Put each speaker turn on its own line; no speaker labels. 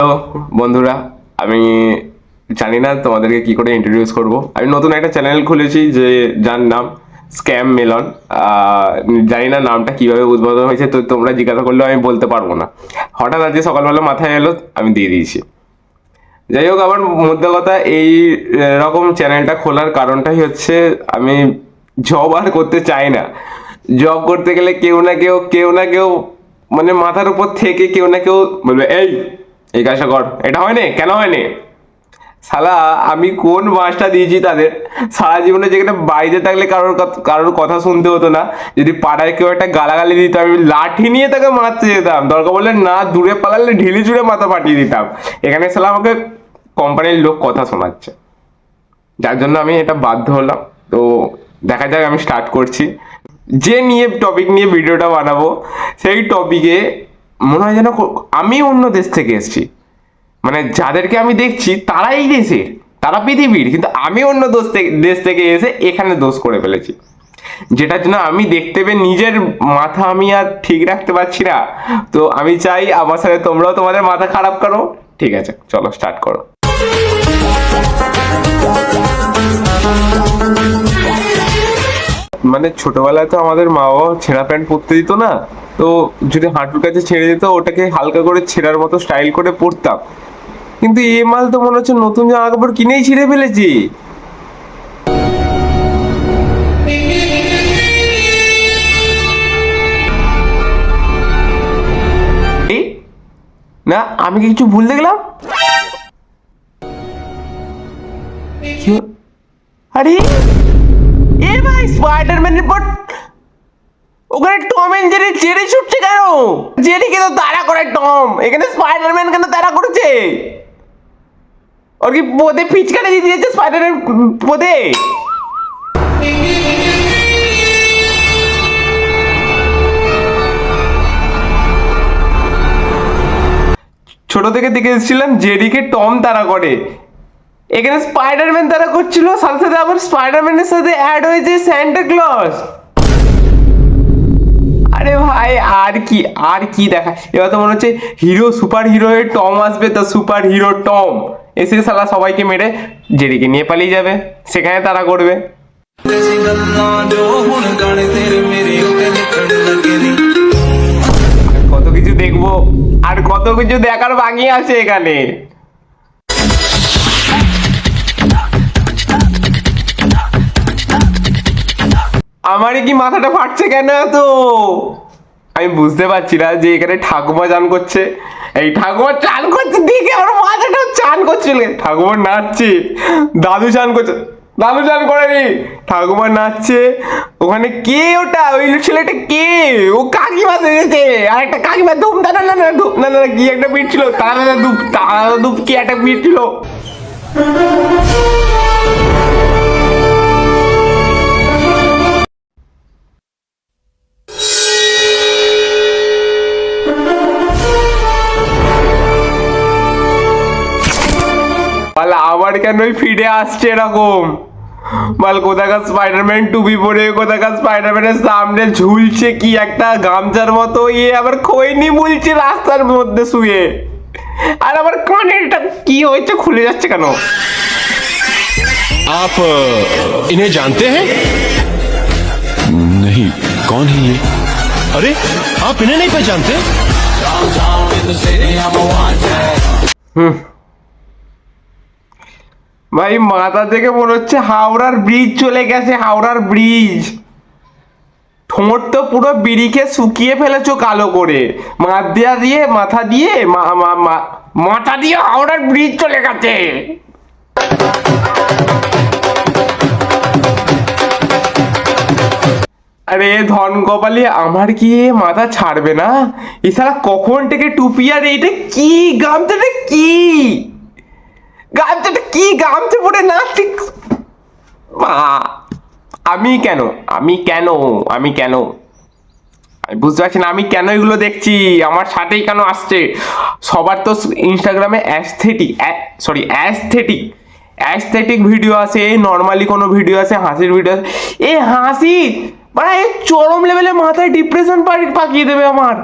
Hello বন্ধুরা, আমি জানি না তোমাদেরকে কি করে ইন্ট্রোডিউস করব। আমি নতুন একটা চ্যানেল খুলেছি যার নাম স্ক্যাম মেলন। জানি না নামটা কিভাবে উদ্বোধন হয়েছে, তো তোমরা জিজ্ঞাসা করলেও আমি বলতে পারবো না। হঠাৎ আজকে সকালবেলা মাথায় এলো, আমি দিয়ে দিয়েছি। যাই হোক, আমার মধ্যে কথা, এই রকম চ্যানেলটা খোলার কারণটাই হচ্ছে আমি জব আর করতে চাই না। জব করতে গেলে কেউ না কেউ মানে মাথার উপর থেকে কেউ না কেউ বলবে, এই কাজটা কর, এটা হয়নি, কেন হয়নি? শালা আমি কোন বাসটা দিয়েছি তাদের? সারা জীবনে যেখানে বাড়িতে থাকলে কারোর কথা শুনতে হতো না, যদি পাড়ায় কেউ একটা গালাগালি দিত আমি লাঠি নিয়ে তাকে মারতে যেতাম, দরকার বললে না দূরে পালালে ঢিলি চুড়ে মাথা ফাটিয়ে দিতাম। এখানে শালা আমাকে কোম্পানির লোক কথা শোনাচ্ছে, যার জন্য আমি এটা বাধ্য হলাম। তো দেখা যাক, আমি স্টার্ট করছি। যে টপিক নিয়ে ভিডিওটা বানাবো, সেই টপিকে মনে হয় যেন আমি অন্য দেশ থেকে এসেছি। মানে যাদেরকে আমি দেখছি তারা এই দেশের, তারা পৃথিবীর, কিন্তু আমি অন্য দেশ থেকে এসে এখানে দোষ করে ফেলেছি, যেটার জন্য আমি দেখতে পেয়ে নিজের মাথা আমি আর ঠিক রাখতে পারছি না। তো আমি চাই আমার সাথে তোমরাও তোমাদের মাথা খারাপ করো। ঠিক আছে, চলো স্টার্ট করো। মানে ছোটবেলায় তো আমাদের মা বাবা ছেঁড়া প্যান্ট পরতে দিত না, তো যদি হাঁটুর কাছে ছেড়ে দিত ওটাকে হালকা করে ছেঁড়ার মতো স্টাইল করে পরতাম। কিন্তু এ মাল তো মনে হচ্ছে নতুন জামা কাপড় কিনেই ছিঁড়ে ফেলেছি। না, আমি কি কিছু ভুল দেখলাম? আরে এ ভাই, স্পাইডারম্যানের পর ওখানে টম এন্ড জেরি জেরি ছুটছে কেন? জেরিকে তো তাড়া করে টম, এখানে স্পাইডারম্যান কেন তাড়া করেছে? ওর কি পদে পিচকারি দিয়ে দিয়েছে স্পাইডারম্যান পদে? ছোট থেকে দেখে এসেছিলাম জেরিকে টম তাড়া করে, এখানে স্পাইডারম্যান তাড়া করছিল, সাথে সাথে আবার স্পাইডারম্যানের সাথে অ্যাড হয়েছে স্যান্টা ক্লজ। আরে ভাই, আর কি দেখা? এবার তো মনে হচ্ছে হিরো, সুপার হিরো হয়ে টম আসবে, তো সুপার হিরো টম এসে শালা সবাইকে মেরে জেরিকে নিয়ে পালিয়ে যাবে, সেখানে তারা করবে। কত কিছু দেখবো, আর কত কিছু দেখার বাকি আছে এখানে। আমারই কি মাথাটা ফাটছে কেন তো? আমি বুঝতে পারছি না যে এখানে ঠাকুমা চান করছে, এই ঠাকুমা চান করছে দেখে আমার মাথাটা চান করছিল, ঠাকুমা নাচছে, দাদু চান করছে, দাদু চান করেনি, ঠাকুমা নাচছে। ওখানে কে ওটা? ওই ছেলেটা কে? ও কাকিমা সেজেছে, আর একটা কাকিমা ধুম দাদা না ধুপ না না কি একটা পিট ছিল, তারা ধূপ কি একটা পিট ছিল। আবার কেন ফিরে আসছে এরকম? বল, কোথাকার স্পাইডারম্যান টুপি পরে কোথাকার স্পাইডারম্যানের সামনে ঝুলছে কি একটা গামছার মতো, আবার খৈনি বলছে রাস্তার মধ্যে শুয়ে, আর আবার কানেরটা কি হয়েছে খুলে যাচ্ছে কেন?
आप इन्हें जानते हैं? नहीं, कौन है ये? अरे आप इन्हें नहीं पहचानते?
ভাই, মাথা থেকে মনে হচ্ছে হাওড়ার ব্রিজ চলে গেছে, হাওড়ার ব্রিজ। ঠোঁট তো পুরো বিড়িকে শুকিয়ে ফেলেছো কালো করে, মাথা দিয়ে হাওড়ার ব্রিজ চলে গেছে। আরে ধন কপালি, আমার কি মাথা ছাড়বে না? এছাড়া কখন থেকে টুপি, আর এইটা কি গামছাটা? গামছা পরে নাচছি। আমি কেন আমি বুঝতে পারছি না, আমি কেন এগুলো দেখছি, আমার সাথেই কেন আসছে? সবার তো ইনস্টাগ্রামে অ্যাস্থেটিক ভিডিও আছে, নর্মালি কোনো ভিডিও আছে, হাসির ভিডিও আছে। এই হাসি মানে চরম লেভেলে মাথায় ডিপ্রেশন পাকিয়ে দেবে আমার।